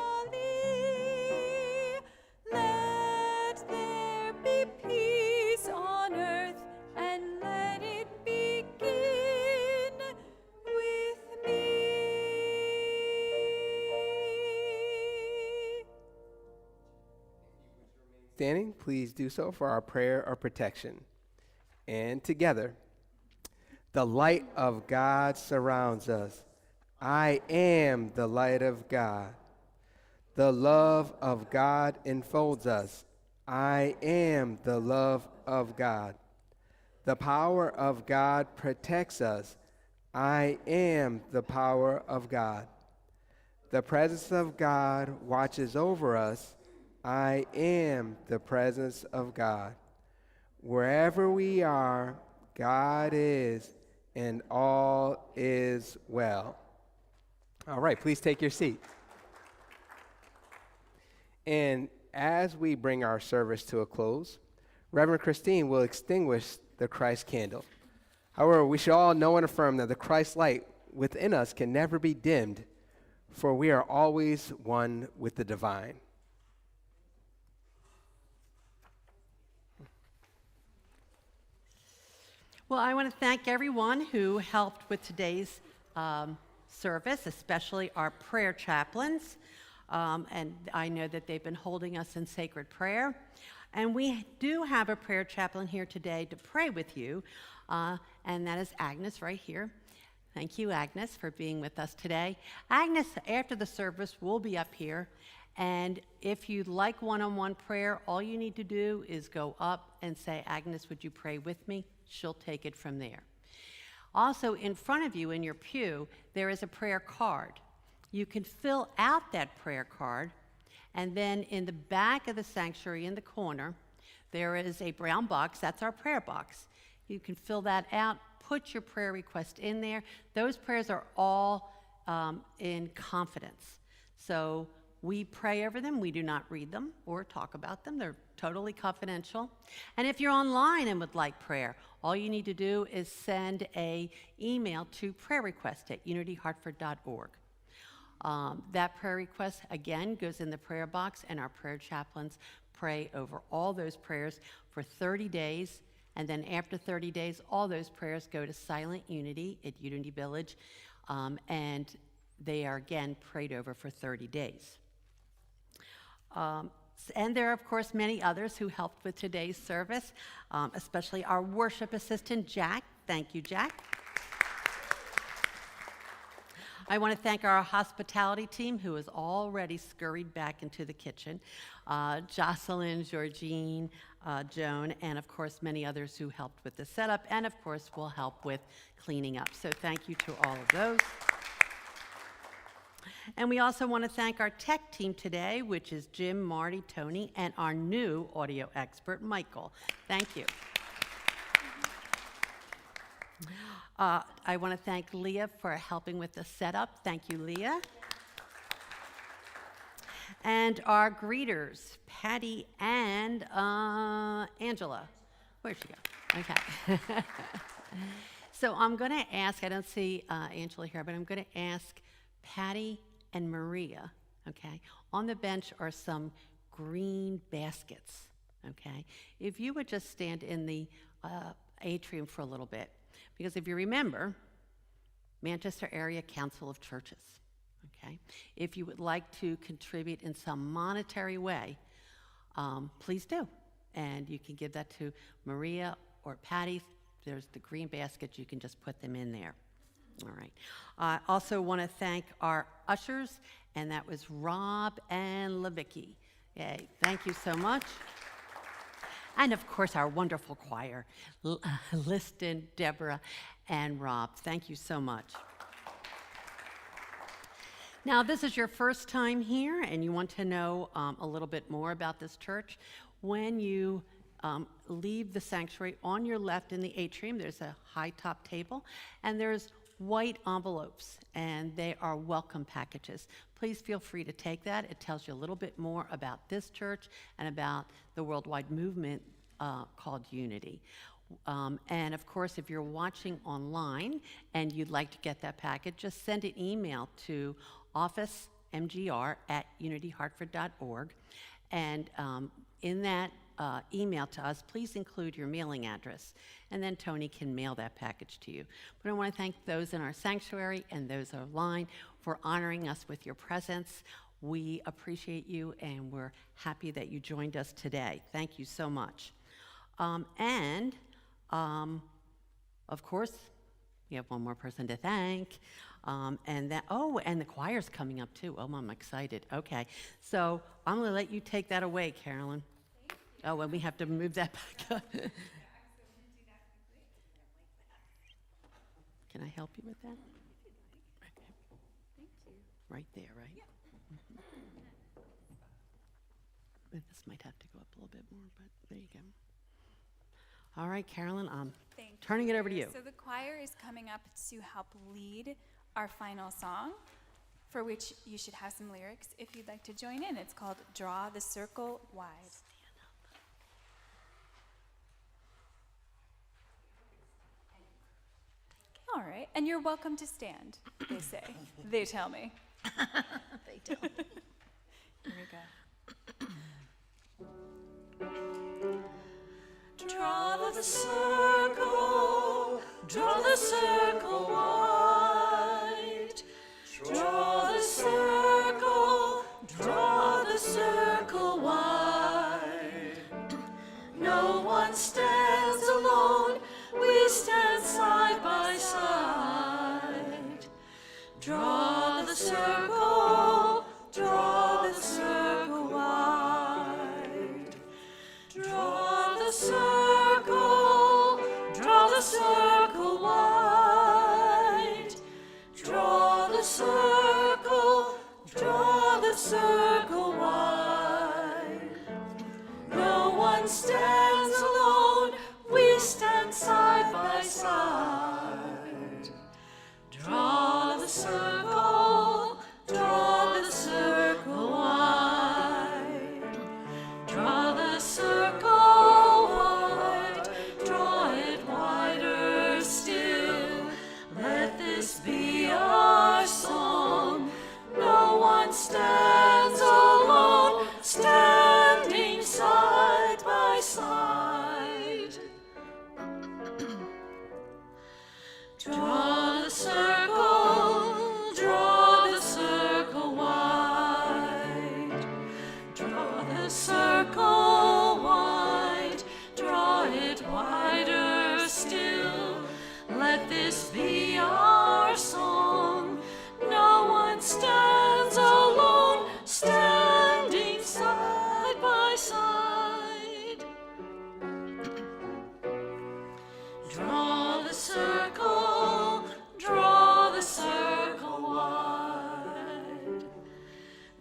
Let there be peace on earth, and let it begin with me. Standing, please do so for our prayer of protection. And together, the light of God surrounds us. I am the light of God. The love of God enfolds us. I am the love of God. The power of God protects us. I am the power of God. The presence of God watches over us. I am the presence of God. Wherever we are, God is, and all is well. All right, please take your seat. And as we bring our service to a close, Reverend Christine will extinguish the Christ candle. However, we should all know and affirm that the Christ light within us can never be dimmed, for we are always one with the divine. Well, I want to thank everyone who helped with today's service, especially our prayer chaplains. And I know that they've been holding us in sacred prayer. And we do have a prayer chaplain here today to pray with you, and that is Agnes right here. Thank you, Agnes, for being with us today. Agnes, after the service, will be up here. And if you'd like one-on-one prayer, all you need to do is go up and say, Agnes, would you pray with me? She'll take it from there. Also, in front of you in your pew, there is a prayer card. You can fill out that prayer card, and then in the back of the sanctuary in the corner, there is a brown box. That's our prayer box. You can fill that out, put your prayer request in there. Those prayers are all in confidence. So we pray over them. We do not read them or talk about them. They're totally confidential. And if you're online and would like prayer, all you need to do is send an email to prayerrequest@unityhartford.org. That prayer request, again, goes in the prayer box, and our prayer chaplains pray over all those prayers for 30 days. And then after 30 days, all those prayers go to Silent Unity at Unity Village, and they are, again, prayed over for 30 days. And there are, of course, many others who helped with today's service, especially our worship assistant, Jack. Thank you, Jack. I want to thank our hospitality team, who has already scurried back into the kitchen. Jocelyn, Georgine, Joan, and of course many others who helped with the setup, and of course will help with cleaning up. So thank you to all of those. And we also want to thank our tech team today, which is Jim, Marty, Tony, and our new audio expert, Michael. Thank you. I want to thank Leah for helping with the setup. Thank you, Leah. And our greeters, Patty and Angela. Where'd she go? Okay. So I'm going to ask, I don't see Angela here, but I'm going to ask Patty and Maria, okay? On the bench are some green baskets, okay? If you would just stand in the atrium for a little bit. Because if you remember, Manchester Area Council of Churches, okay? If you would like to contribute in some monetary way, please do. And you can give that to Maria or Patty. There's the green basket. You can just put them in there. All right. I also want to thank our ushers, and that was Rob and Levicki. Yay. Thank you so much. And of course, our wonderful choir, Liston, Deborah, and Rob. Thank you so much. Now, this is your first time here, and you want to know a little bit more about this church. When you leave the sanctuary, on your left in the atrium, there's a high-top table, and there's white envelopes, and they are welcome packages. Please feel free to take that. It tells you a little bit more about this church and about the worldwide movement called Unity. And of course, if you're watching online and you'd like to get that package, just send an email to officemgr@unityhartford.org. And in that email to us, please include your mailing address, and then Tony can mail that package to you. But I want to thank those in our sanctuary and those online for honoring us with your presence. We appreciate you, and we're happy that you joined us today. Thank you so much. Of course, we have one more person to thank. And the choir's coming up too. Oh, I'm excited. Okay, so I'm going to let you take that away, Carolyn. Oh, and we have to move that back up. Can I help you with that? Okay. Thank you. Right there, right? Mhm. This might have to go up a little bit more, but there you go. All right, Carolyn, I'm Thank turning it over to you. So the choir is coming up to help lead our final song, for which you should have some lyrics if you'd like to join in. It's called Draw the Circle Wide. All right, and you're welcome to stand, they say. They tell me. They do. Here we go. Draw the circle wide. Draw the circle wide. No one stands alone, we stand side by side. Draw the circle wide. Draw the circle wide. Draw the circle wide. No one stands alone, we stand side by side. Draw the circle wide. Draw the circle wide, draw it wider still. Let this be our song. No one stands alone, standing side by side. Draw the circle wide. Draw the circle wide, draw it wider still. Let this be our song. No one stands alone, standing side by side. Draw the circle wide.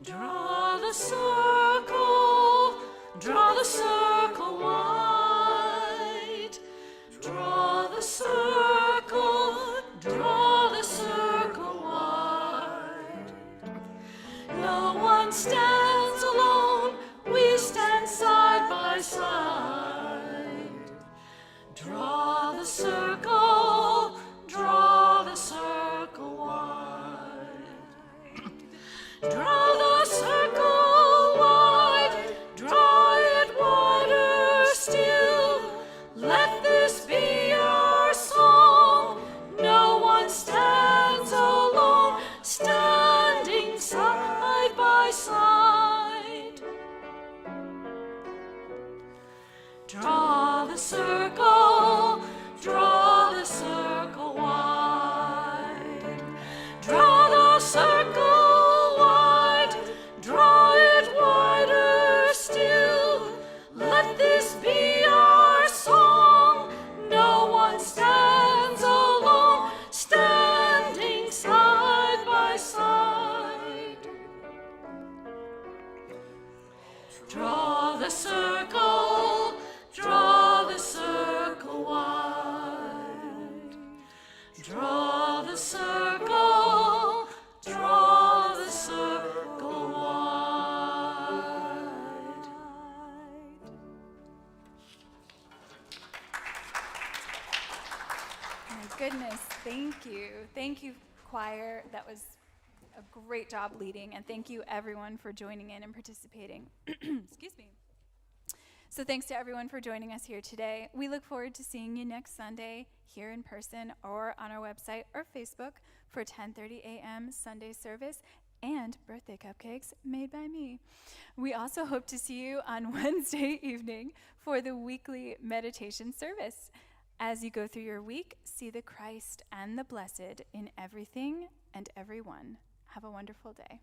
Draw the circle wide. Draw the circle wide. No one stands alone, we stand side by side. Draw the circle wide. Draw the circle wide, draw it wider still. Let this be our song. No one stands alone, standing side by side. Draw the circle wide. Draw the circle wide, draw it wider still. Let this be our song. No one stands alone, standing side by side. Draw the circle wide. Draw the circle wide. My goodness, thank you. Thank you, choir. That was a great job leading, and thank you, everyone, for joining in and participating. Excuse me. So thanks to everyone for joining us here today. We look forward to seeing you next Sunday here in person or on our website or Facebook for 10:30 a.m. Sunday service and birthday cupcakes made by me. We also hope to see you on Wednesday evening for the weekly meditation service. As you go through your week, see the Christ and the blessed in everything and everyone. Have a wonderful day.